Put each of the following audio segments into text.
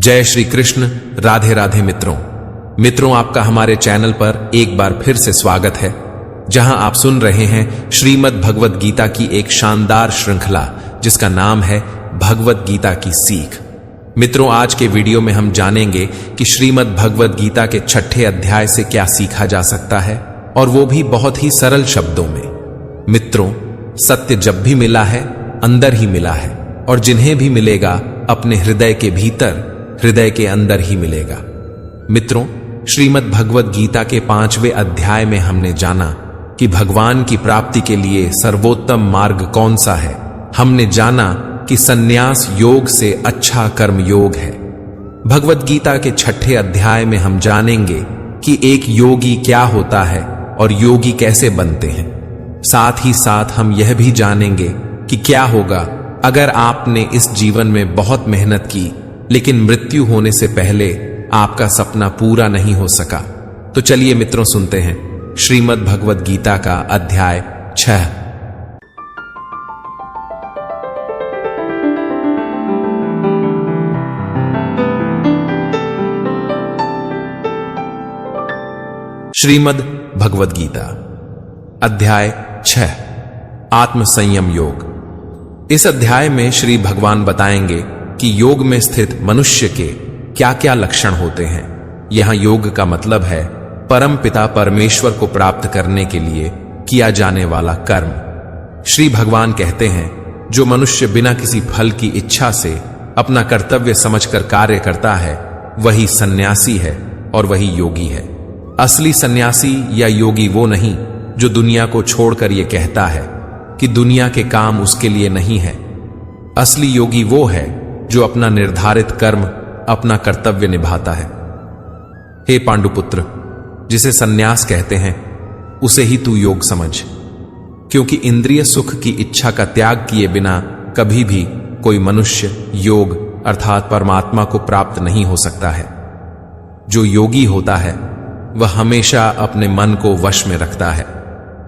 जय श्री कृष्ण। राधे राधे मित्रों आपका हमारे चैनल पर एक बार फिर से स्वागत है, जहां आप सुन रहे हैं श्रीमद् भगवद गीता की एक शानदार श्रृंखला जिसका नाम है भगवद गीता की सीख। मित्रों, आज के वीडियो में हम जानेंगे कि श्रीमद् भगवद गीता के 6ठे अध्याय से क्या सीखा जा सकता है, और वो भी बहुत ही सरल शब्दों में। मित्रों, सत्य जब भी मिला है अंदर ही मिला है, और जिन्हें भी मिलेगा अपने हृदय के भीतर, हृदय के अंदर ही मिलेगा। मित्रों, श्रीमद् भगवद गीता के 5वें अध्याय में हमने जाना कि भगवान की प्राप्ति के लिए सर्वोत्तम मार्ग कौन सा है। हमने जाना कि संन्यास योग से अच्छा कर्म योग है। भगवद गीता के 6ठे अध्याय में हम जानेंगे कि एक योगी क्या होता है और योगी कैसे बनते हैं। साथ ही साथ हम यह भी जानेंगे कि क्या होगा अगर आपने इस जीवन में बहुत मेहनत की, लेकिन मृत्यु होने से पहले आपका सपना पूरा नहीं हो सका। तो चलिए मित्रों, सुनते हैं श्रीमद् भगवद गीता का अध्याय 6। श्रीमद् भगवद गीता अध्याय 6, आत्म संयम योग। इस अध्याय में श्री भगवान बताएंगे कि योग में स्थित मनुष्य के क्या क्या लक्षण होते हैं। यहां योग का मतलब है परम पिता परमेश्वर को प्राप्त करने के लिए किया जाने वाला कर्म। श्री भगवान कहते हैं, जो मनुष्य बिना किसी फल की इच्छा से अपना कर्तव्य समझकर कार्य करता है, वही सन्यासी है और वही योगी है। असली सन्यासी या योगी वो नहीं जो दुनिया को छोड़कर ये कहता है कि दुनिया के काम उसके लिए नहीं है। असली योगी वो है जो अपना निर्धारित कर्म, अपना कर्तव्य निभाता है। हे पांडुपुत्र, जिसे सन्यास कहते हैं उसे ही तू योग समझ, क्योंकि इंद्रिय सुख की इच्छा का त्याग किए बिना कभी भी कोई मनुष्य योग अर्थात परमात्मा को प्राप्त नहीं हो सकता है। जो योगी होता है वह हमेशा अपने मन को वश में रखता है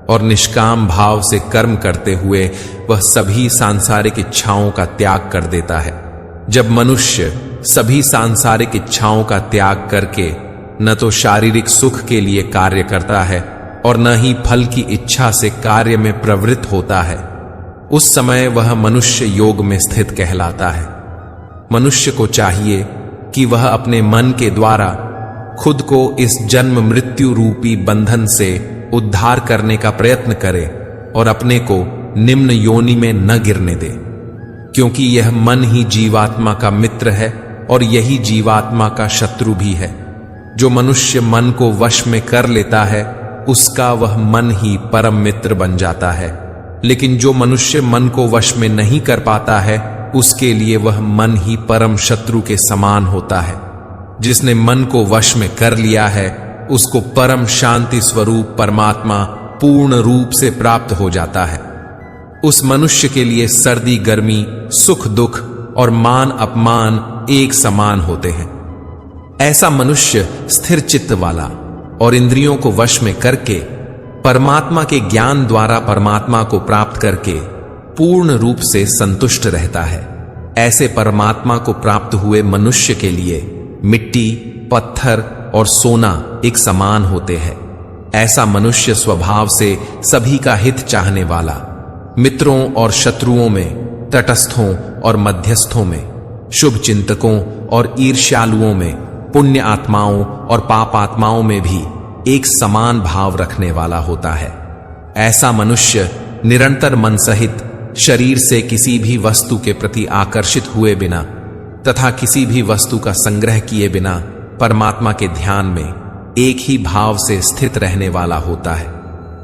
और निष्काम भाव से कर्म करते हुए वह सभी सांसारिक इच्छाओं का त्याग कर देता है। जब मनुष्य सभी सांसारिक इच्छाओं का त्याग करके न तो शारीरिक सुख के लिए कार्य करता है और न ही फल की इच्छा से कार्य में प्रवृत्त होता है, उस समय वह मनुष्य योग में स्थित कहलाता है। मनुष्य को चाहिए कि वह अपने मन के द्वारा खुद को इस जन्म मृत्यु रूपी बंधन से उद्धार करने का प्रयत्न करे और अपने को निम्न योनि में न गिरने दे, क्योंकि यह मन ही जीवात्मा का मित्र है और यही जीवात्मा का शत्रु भी है। जो मनुष्य मन को वश में कर लेता है उसका वह मन ही परम मित्र बन जाता है, लेकिन जो मनुष्य मन को वश में नहीं कर पाता है उसके लिए वह मन ही परम शत्रु के समान होता है। जिसने मन को वश में कर लिया है उसको परम शांति स्वरूप परमात्मा पूर्ण रूप से प्राप्त हो जाता है। उस मनुष्य के लिए सर्दी गर्मी, सुख दुख और मान अपमान एक समान होते हैं। ऐसा मनुष्य स्थिर चित्त वाला और इंद्रियों को वश में करके परमात्मा के ज्ञान द्वारा परमात्मा को प्राप्त करके पूर्ण रूप से संतुष्ट रहता है। ऐसे परमात्मा को प्राप्त हुए मनुष्य के लिए मिट्टी, पत्थर और सोना एक समान होते हैं। ऐसा मनुष्य स्वभाव से सभी का हित चाहने वाला, मित्रों और शत्रुओं में, तटस्थों और मध्यस्थों में, शुभ चिंतकों और ईर्ष्यालुओं में, पुण्य आत्माओं और पाप आत्माओं में भी एक समान भाव रखने वाला होता है। ऐसा मनुष्य निरंतर मन सहित शरीर से किसी भी वस्तु के प्रति आकर्षित हुए बिना तथा किसी भी वस्तु का संग्रह किए बिना परमात्मा के ध्यान में एक ही भाव से स्थित रहने वाला होता है।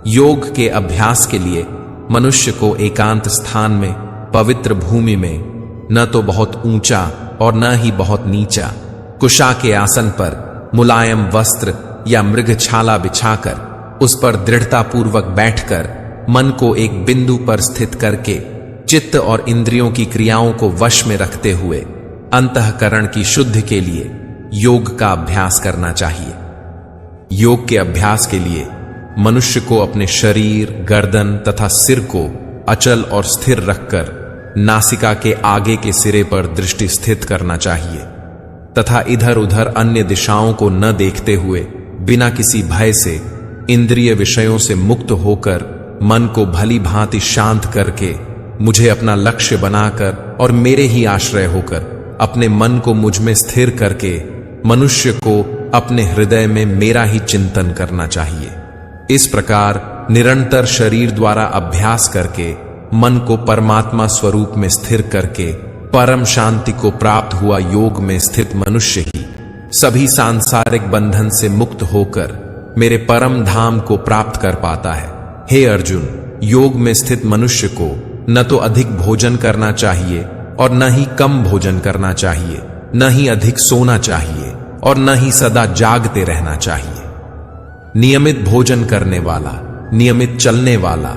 योग के अभ्यास के लिए मनुष्य को एकांत स्थान में, पवित्र भूमि में, न तो बहुत ऊंचा और न ही बहुत नीचा, कुशा के आसन पर मुलायम वस्त्र या मृगछाला बिछाकर उस पर दृढ़तापूर्वक बैठकर मन को एक बिंदु पर स्थित करके चित्त और इंद्रियों की क्रियाओं को वश में रखते हुए अंतःकरण की शुद्धि के लिए योग का अभ्यास करना चाहिए। योग के अभ्यास के लिए मनुष्य को अपने शरीर, गर्दन तथा सिर को अचल और स्थिर रखकर नासिका के आगे के सिरे पर दृष्टि स्थित करना चाहिए। तथा इधर उधर अन्य दिशाओं को न देखते हुए बिना किसी भय से इंद्रिय विषयों से मुक्त होकर मन को भली भांति शांत करके मुझे अपना लक्ष्य बनाकर और मेरे ही आश्रय होकर अपने मन को मुझ में स्थिर करके मनुष्य को अपने हृदय में मेरा ही चिंतन करना चाहिए। इस प्रकार निरंतर शरीर द्वारा अभ्यास करके मन को परमात्मा स्वरूप में स्थिर करके परम शांति को प्राप्त हुआ योग में स्थित मनुष्य ही सभी सांसारिक बंधन से मुक्त होकर मेरे परम धाम को प्राप्त कर पाता है। हे अर्जुन, योग में स्थित मनुष्य को न तो अधिक भोजन करना चाहिए और न ही कम भोजन करना चाहिए, न ही अधिक सोना चाहिए और न ही सदा जागते रहना चाहिए। नियमित भोजन करने वाला, नियमित चलने वाला,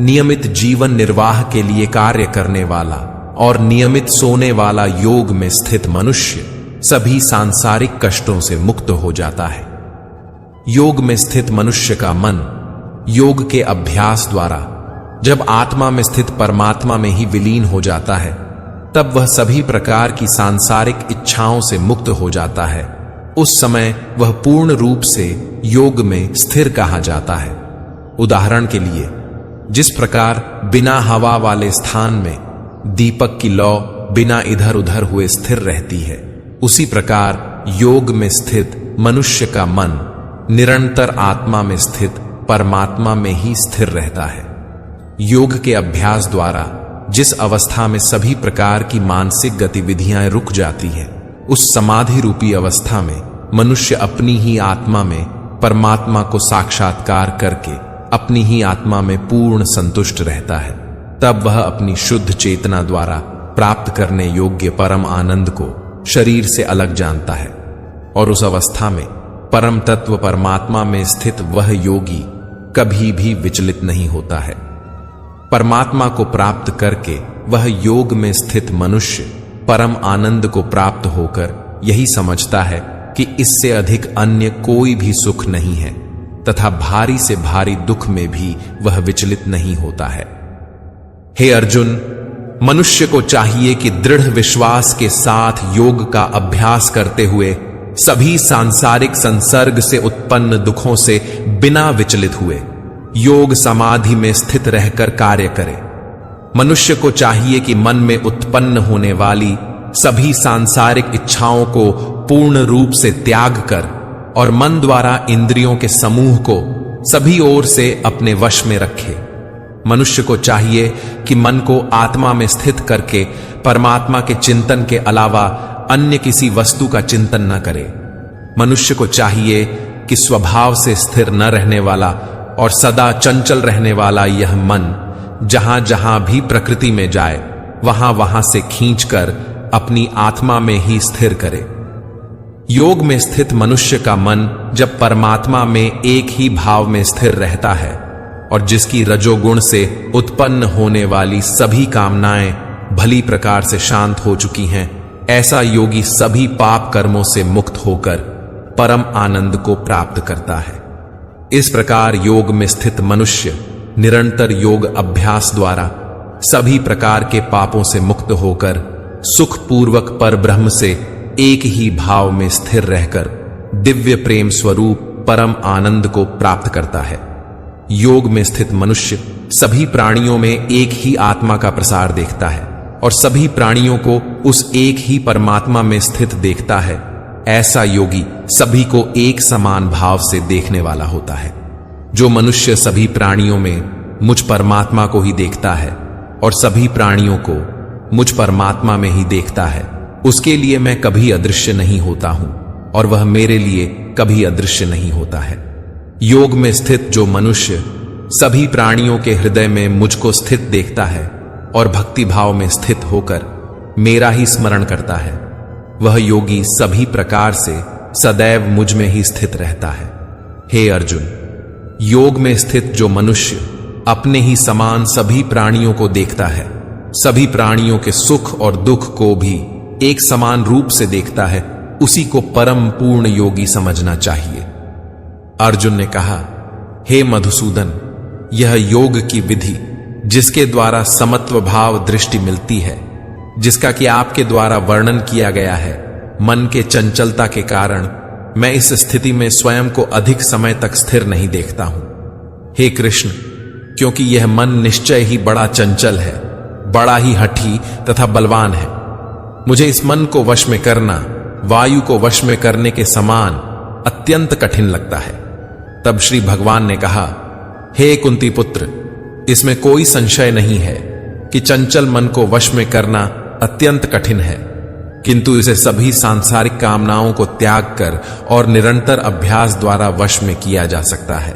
नियमित जीवन निर्वाह के लिए कार्य करने वाला और नियमित सोने वाला योग में स्थित मनुष्य सभी सांसारिक कष्टों से मुक्त हो जाता है। योग में स्थित मनुष्य का मन योग के अभ्यास द्वारा जब आत्मा में स्थित परमात्मा में ही विलीन हो जाता है, तब वह सभी प्रकार की सांसारिक इच्छाओं से मुक्त हो जाता है। उस समय वह पूर्ण रूप से योग में स्थिर कहा जाता है। उदाहरण के लिए, जिस प्रकार बिना हवा वाले स्थान में दीपक की लौ बिना इधर उधर हुए स्थिर रहती है, उसी प्रकार योग में स्थित मनुष्य का मन निरंतर आत्मा में स्थित परमात्मा में ही स्थिर रहता है। योग के अभ्यास द्वारा जिस अवस्था में सभी प्रकार की मानसिक गतिविधियां रुक जाती हैं, उस समाधि रूपी अवस्था में मनुष्य अपनी ही आत्मा में परमात्मा को साक्षात्कार करके अपनी ही आत्मा में पूर्ण संतुष्ट रहता है। तब वह अपनी शुद्ध चेतना द्वारा प्राप्त करने योग्य परम आनंद को शरीर से अलग जानता है और उस अवस्था में परम तत्व परमात्मा में स्थित वह योगी कभी भी विचलित नहीं होता है। परमात्मा को प्राप्त करके वह योग में स्थित मनुष्य परम आनंद को प्राप्त होकर यही समझता है कि इससे अधिक अन्य कोई भी सुख नहीं है तथा भारी से भारी दुख में भी वह विचलित नहीं होता है। हे अर्जुन, मनुष्य को चाहिए कि दृढ़ विश्वास के साथ योग का अभ्यास करते हुए सभी सांसारिक संसर्ग से उत्पन्न दुखों से बिना विचलित हुए योग समाधि में स्थित रहकर कार्य करे। मनुष्य को चाहिए कि मन में उत्पन्न होने वाली सभी सांसारिक इच्छाओं को पूर्ण रूप से त्याग कर और मन द्वारा इंद्रियों के समूह को सभी ओर से अपने वश में रखे। मनुष्य को चाहिए कि मन को आत्मा में स्थित करके परमात्मा के चिंतन के अलावा अन्य किसी वस्तु का चिंतन न करे। मनुष्य को चाहिए कि स्वभाव से स्थिर न रहने वाला और सदा चंचल रहने वाला यह मन जहां जहां भी प्रकृति में जाए वहां वहां से खींचकर अपनी आत्मा में ही स्थिर करे। योग में स्थित मनुष्य का मन जब परमात्मा में एक ही भाव में स्थिर रहता है और जिसकी रजोगुण से उत्पन्न होने वाली सभी कामनाएं भली प्रकार से शांत हो चुकी हैं, ऐसा योगी सभी पाप कर्मों से मुक्त होकर परम आनंद को प्राप्त करता है। इस प्रकार योग में स्थित मनुष्य निरंतर योग अभ्यास द्वारा सभी प्रकार के पापों से मुक्त होकर सुखपूर्वक पर ब्रह्म से एक ही भाव में स्थिर रहकर दिव्य प्रेम स्वरूप परम आनंद को प्राप्त करता है। योग में स्थित मनुष्य सभी प्राणियों में एक ही आत्मा का प्रसार देखता है और सभी प्राणियों को उस एक ही परमात्मा में स्थित देखता है। ऐसा योगी सभी को एक समान भाव से देखने वाला होता है। जो मनुष्य सभी प्राणियों में मुझ परमात्मा को ही देखता है और सभी प्राणियों को मुझ परमात्मा में ही देखता है, उसके लिए मैं कभी अदृश्य नहीं होता हूं और वह मेरे लिए कभी अदृश्य नहीं होता है। योग में स्थित जो मनुष्य सभी प्राणियों के हृदय में मुझको स्थित देखता है और भक्ति भाव में स्थित होकर मेरा ही स्मरण करता है, वह योगी सभी प्रकार से सदैव मुझ में ही स्थित रहता है। हे अर्जुन, योग में स्थित जो मनुष्य अपने ही समान सभी प्राणियों को देखता है, सभी प्राणियों के सुख और दुख को भी एक समान रूप से देखता है, उसी को परम पूर्ण योगी समझना चाहिए। अर्जुन ने कहा, हे मधुसूदन, यह योग की विधि जिसके द्वारा समत्व भाव दृष्टि मिलती है, जिसका कि आपके द्वारा वर्णन किया गया है, मन के चंचलता के कारण मैं इस स्थिति में स्वयं को अधिक समय तक स्थिर नहीं देखता हूं। हे कृष्ण, क्योंकि यह मन निश्चय ही बड़ा चंचल है, बड़ा ही हठी तथा बलवान है, मुझे इस मन को वश में करना वायु को वश में करने के समान अत्यंत कठिन लगता है। तब श्री भगवान ने कहा, हे कुंती पुत्र, इसमें कोई संशय नहीं है कि चंचल मन को वश में करना अत्यंत कठिन है, किंतु इसे सभी सांसारिक कामनाओं को त्याग कर और निरंतर अभ्यास द्वारा वश में किया जा सकता है।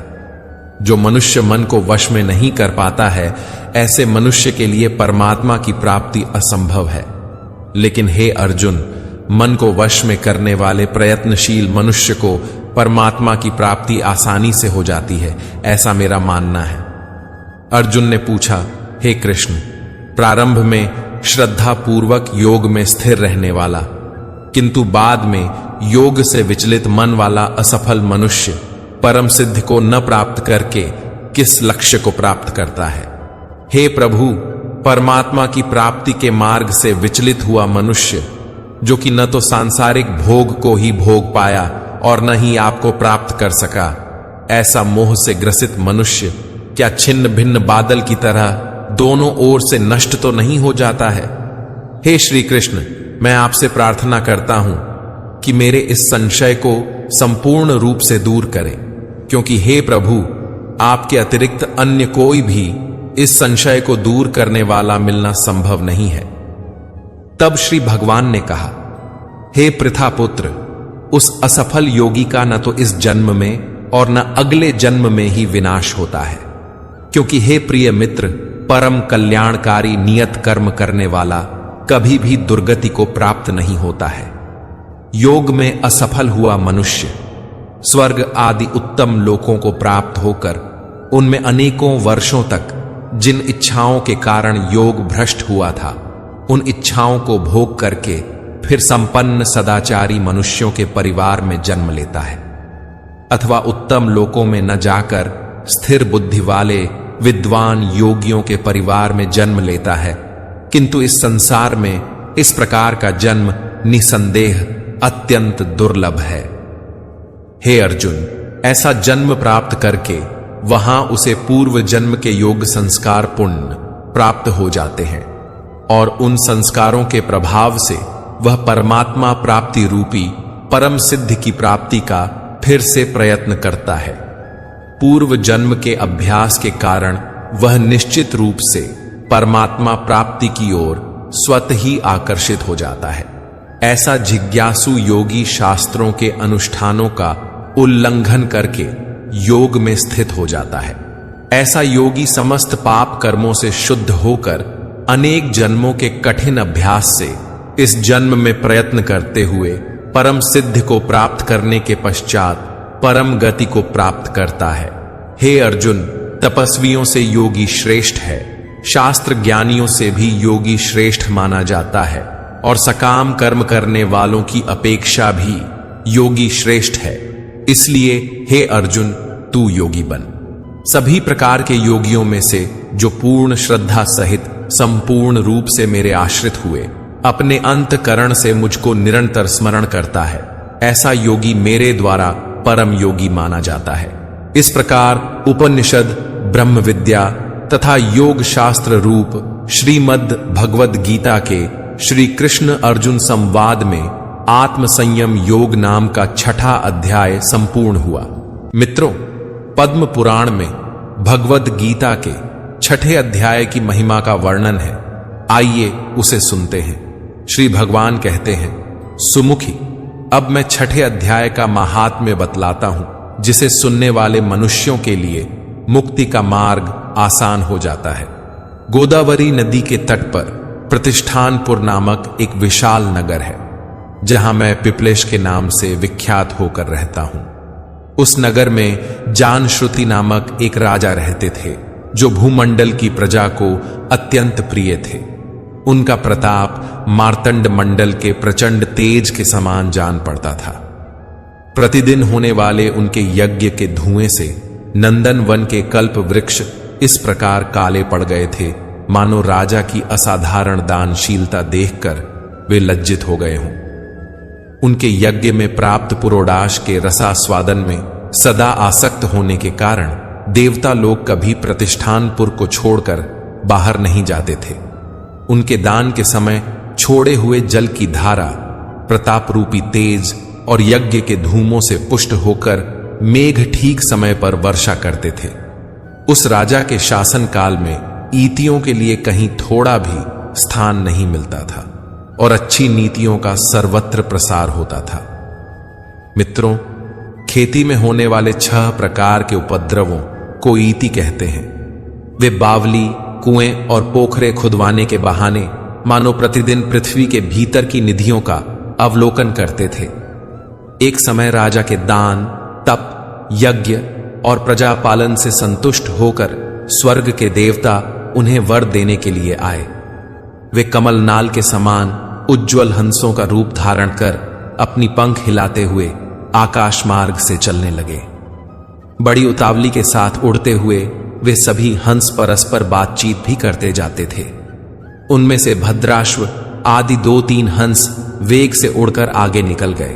जो मनुष्य मन को वश में नहीं कर पाता है, ऐसे मनुष्य के लिए परमात्मा की प्राप्ति असंभव है। लेकिन हे अर्जुन, मन को वश में करने वाले प्रयत्नशील मनुष्य को परमात्मा की प्राप्ति आसानी से हो जाती है, ऐसा मेरा मानना है। अर्जुन ने पूछा, हे कृष्ण, प्रारंभ में श्रद्धा पूर्वक योग में स्थिर रहने वाला, किंतु बाद में योग से विचलित मन वाला असफल मनुष्य परम सिद्ध को न प्राप्त करके किस लक्ष्य को प्राप्त करता है? हे प्रभु, परमात्मा की प्राप्ति के मार्ग से विचलित हुआ मनुष्य, जो कि न तो सांसारिक भोग को ही भोग पाया और न ही आपको प्राप्त कर सका, ऐसा मोह से ग्रसित मनुष्य क्या छिन्न भिन्न बादल की तरह दोनों ओर से नष्ट तो नहीं हो जाता है? हे श्री कृष्ण, मैं आपसे प्रार्थना करता हूं कि मेरे इस संशय को संपूर्ण रूप से दूर करें, क्योंकि हे प्रभु, आपके अतिरिक्त अन्य कोई भी इस संशय को दूर करने वाला मिलना संभव नहीं है। तब श्री भगवान ने कहा, हे पृथा पुत्र, उस असफल योगी का न तो इस जन्म में और न अगले जन्म में ही विनाश होता है, क्योंकि हे प्रिय मित्र, परम कल्याणकारी नियत कर्म करने वाला कभी भी दुर्गति को प्राप्त नहीं होता है। योग में असफल हुआ मनुष्य स्वर्ग आदि उत्तम लोकों को प्राप्त होकर उनमें अनेकों वर्षों तक जिन इच्छाओं के कारण योग भ्रष्ट हुआ था, उन इच्छाओं को भोग करके फिर संपन्न सदाचारी मनुष्यों के परिवार में जन्म लेता है, अथवा उत्तम लोकों में न जाकर स्थिर बुद्धि वाले विद्वान योगियों के परिवार में जन्म लेता है। किंतु इस संसार में इस प्रकार का जन्म निसंदेह अत्यंत दुर्लभ है। हे अर्जुन, ऐसा जन्म प्राप्त करके वहां उसे पूर्व जन्म के योग संस्कार पुण्य प्राप्त हो जाते हैं और उन संस्कारों के प्रभाव से वह परमात्मा प्राप्ति रूपी परम सिद्धि की प्राप्ति का फिर से प्रयत्न करता है। पूर्व जन्म के अभ्यास के कारण वह निश्चित रूप से परमात्मा प्राप्ति की ओर स्वतः ही आकर्षित हो जाता है। ऐसा जिज्ञासु योगी शास्त्रों के अनुष्ठानों का उल्लंघन करके योग में स्थित हो जाता है। ऐसा योगी समस्त पाप कर्मों से शुद्ध होकर अनेक जन्मों के कठिन अभ्यास से इस जन्म में प्रयत्न करते हुए परम सिद्धि को प्राप्त करने के पश्चात परम गति को प्राप्त करता है। हे अर्जुन, तपस्वियों से योगी श्रेष्ठ है, शास्त्र ज्ञानियों से भी योगी श्रेष्ठ माना जाता है और सकाम कर्म करने वालों की अपेक्षा भी योगी श्रेष्ठ है। इसलिए हे अर्जुन, तू योगी बन। सभी प्रकार के योगियों में से जो पूर्ण श्रद्धा सहित संपूर्ण रूप से मेरे आश्रित हुए अपने अंतकरण से मुझको निरंतर स्मरण करता है, ऐसा योगी मेरे द्वारा परम योगी माना जाता है। इस प्रकार उपनिषद, ब्रह्म विद्या तथा योग शास्त्र रूप श्रीमद् भगवद गीता के श्री कृष्ण अर्जुन संवाद में आत्म संयम योग नाम का 6ठा अध्याय संपूर्ण हुआ। मित्रों, पद्म पुराण में भगवद गीता के 6ठे अध्याय की महिमा का वर्णन है। आइए उसे सुनते हैं। श्री भगवान कहते हैं, सुमुखी, अब मैं 6ठे अध्याय का महात्म्य बतलाता हूं, जिसे सुनने वाले मनुष्यों के लिए मुक्ति का मार्ग आसान हो जाता है। गोदावरी नदी के तट पर प्रतिष्ठानपुर नामक एक विशाल नगर है, जहां मैं पिपलेश के नाम से विख्यात होकर रहता हूं। उस नगर में जानश्रुति नामक एक राजा रहते थे, जो भूमंडल की प्रजा को अत्यंत प्रिय थे। उनका प्रताप मार्तंड मंडल के प्रचंड तेज के समान जान पड़ता था। प्रतिदिन होने वाले उनके यज्ञ के धुएं से नंदन वन के कल्प वृक्ष इस प्रकार काले पड़ गए थे, मानो राजा की असाधारण दानशीलता देखकर वे लज्जित हो गए हों। उनके यज्ञ में प्राप्त पुरोडाश के रसास्वादन में सदा आसक्त होने के कारण देवता लोग कभी प्रतिष्ठानपुर को छोड़कर बाहर नहीं जाते थे। उनके दान के समय छोड़े हुए जल की धारा प्रताप रूपी तेज और यज्ञ के धूमों से पुष्ट होकर मेघ ठीक समय पर वर्षा करते थे। उस राजा के शासन काल में ईतियों के लिए कहीं थोड़ा भी स्थान नहीं मिलता था और अच्छी नीतियों का सर्वत्र प्रसार होता था। मित्रों, खेती में होने वाले 6 प्रकार के उपद्रवों को ईति कहते हैं। वे बावली, कुएं और पोखरे खुदवाने के बहाने मानो प्रतिदिन पृथ्वी के भीतर की निधियों का अवलोकन करते थे। एक समय राजा के दान, तप, यज्ञ और प्रजापालन से संतुष्ट होकर स्वर्ग के देवता उन्हें वर देने के लिए आए। वे कमलनाल के समान उज्ज्वल हंसों का रूप धारण कर अपनी पंख हिलाते हुए आकाश मार्ग से चलने लगे। बड़ी उतावली के साथ उड़ते हुए वे सभी हंस परस्पर बातचीत भी करते जाते थे। उनमें से भद्राश्व आदि 2-3 हंस वेग से उड़कर आगे निकल गए।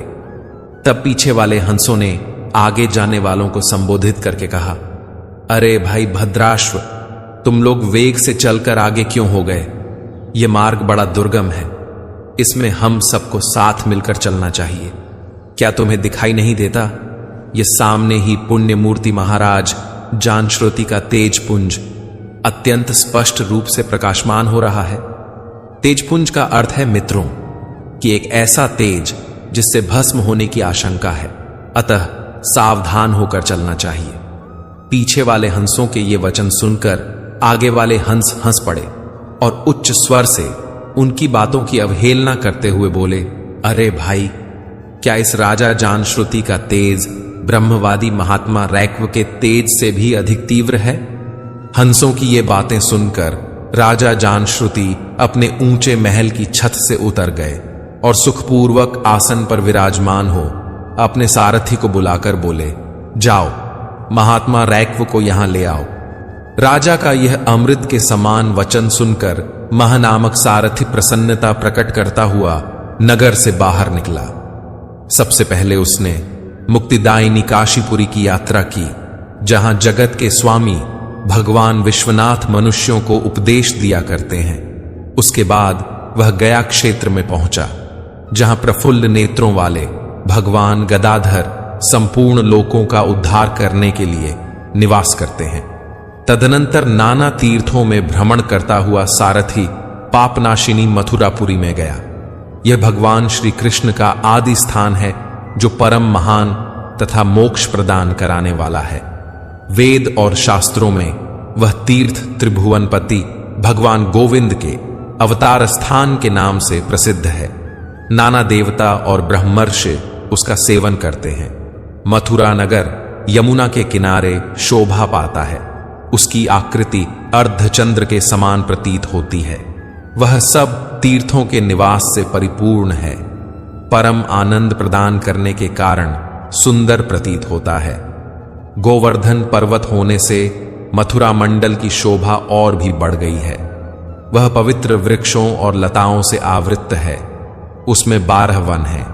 तब पीछे वाले हंसों ने आगे जाने वालों को संबोधित करके कहा, अरे भाई भद्राश्व, तुम लोग वेग से चलकर आगे क्यों हो गए? ये मार्ग बड़ा दुर्गम है, इसमें हम सबको साथ मिलकर चलना चाहिए। क्या तुम्हें दिखाई नहीं देता? ये सामने ही पुण्य मूर्ति महाराज जानश्रुति का तेज पुंज अत्यंत स्पष्ट रूप से प्रकाशमान हो रहा है। तेजपुंज का अर्थ है मित्रों कि एक ऐसा तेज जिससे भस्म होने की आशंका है, अतः सावधान होकर चलना चाहिए। पीछे वाले हंसों के ये वचन सुनकर आगे वाले हंस हंस पड़े और उच्च स्वर से उनकी बातों की अवहेलना करते हुए बोले, अरे भाई, क्या इस राजा जानश्रुति का तेज ब्रह्मवादी महात्मा रैक्व के तेज से भी अधिक तीव्र है? हंसों की ये बातें सुनकर राजा जानश्रुति अपने ऊंचे महल की छत से उतर गए और सुखपूर्वक आसन पर विराजमान हो अपने सारथी को बुलाकर बोले, जाओ, महात्मा रैक्व को यहां ले आओ। राजा का यह अमृत के समान वचन सुनकर महानामक सारथी प्रसन्नता प्रकट करता हुआ नगर से बाहर निकला। सबसे पहले उसने मुक्तिदायिनी काशीपुरी की यात्रा की, जहां जगत के स्वामी भगवान विश्वनाथ मनुष्यों को उपदेश दिया करते हैं। उसके बाद वह गया क्षेत्र में पहुंचा, जहां प्रफुल्ल नेत्रों वाले भगवान गदाधर संपूर्ण लोकों का उद्धार करने के लिए निवास करते हैं। तदनंतर नाना तीर्थों में भ्रमण करता हुआ सारथी पापनाशिनी मथुरापुरी में गया। यह भगवान श्री कृष्ण का आदि स्थान है, जो परम महान तथा मोक्ष प्रदान कराने वाला है। वेद और शास्त्रों में वह तीर्थ त्रिभुवनपति भगवान गोविंद के अवतार स्थान के नाम से प्रसिद्ध है। नाना देवता और ब्रह्मर्षि उसका सेवन करते हैं। मथुरा नगर यमुना के किनारे शोभा पाता है। उसकी आकृति अर्धचंद्र के समान प्रतीत होती है। वह सब तीर्थों के निवास से परिपूर्ण है। परम आनंद प्रदान करने के कारण सुंदर प्रतीत होता है। गोवर्धन पर्वत होने से मथुरा मंडल की शोभा और भी बढ़ गई है। वह पवित्र वृक्षों और लताओं से आवृत्त है। उसमें 12 वन हैं।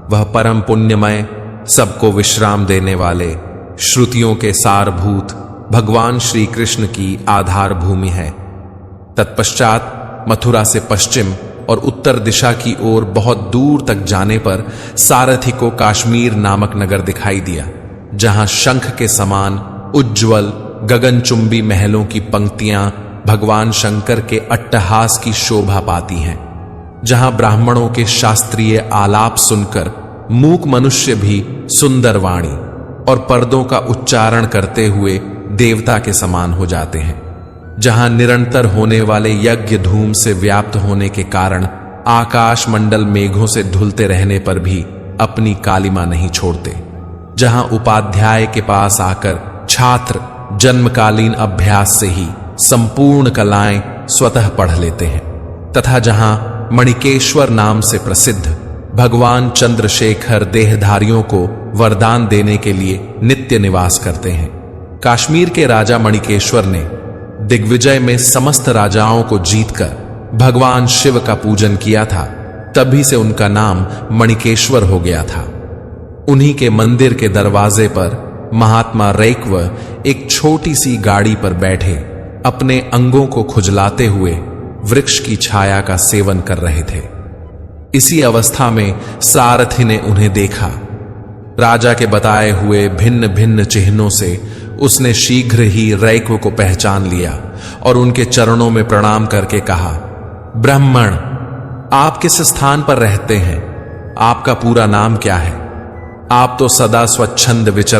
वह परम पुण्यमय, सबको विश्राम देने वाले, श्रुतियों के सारभूत भगवान श्री कृष्ण की आधार भूमि है। तत्पश्चात मथुरा से पश्चिम और उत्तर दिशा की ओर बहुत दूर तक जाने पर सारथी को काश्मीर नामक नगर दिखाई दिया, जहां शंख के समान उज्ज्वल गगनचुंबी महलों की पंक्तियां भगवान शंकर के अट्टहास की शोभा पाती हैं, जहां ब्राह्मणों के शास्त्रीय आलाप सुनकर मूक मनुष्य भी सुंदर वाणी और पर्दों का उच्चारण करते हुए देवता के समान हो जाते हैं, जहां निरंतर होने वाले यज्ञ धूम से व्याप्त होने के कारण आकाश मंडल मेघों से धुलते रहने पर भी अपनी कालिमा नहीं छोड़ते, जहां उपाध्याय के पास आकर छात्र जन्मकालीन अभ्यास से ही संपूर्ण कलाएं स्वतः पढ़ लेते हैं, तथा जहां मणिकेश्वर नाम से प्रसिद्ध भगवान चंद्रशेखर देहधारियों को वरदान देने के लिए नित्य निवास करते हैं। काश्मीर के राजा मणिकेश्वर ने दिग्विजय में समस्त राजाओं को जीतकर भगवान शिव का पूजन किया था, तभी से उनका नाम मणिकेश्वर हो गया था। उन्हीं के मंदिर के दरवाजे पर महात्मा रैक्व एक छोटी सी गाड़ी पर बैठे अपने अंगों को खुजलाते हुए वृक्ष की छाया का सेवन कर रहे थे। इसी अवस्था में सारथी ने उन्हें देखा। राजा के बताए हुए भिन्न भिन्न चिन्हों से उसने शीघ्र ही रैक्व को पहचान लिया और उनके चरणों में प्रणाम करके कहा, ब्राह्मण, आप किस स्थान पर रहते हैं? आपका पूरा नाम क्या है? आप तो सदा स्वच्छंद विचर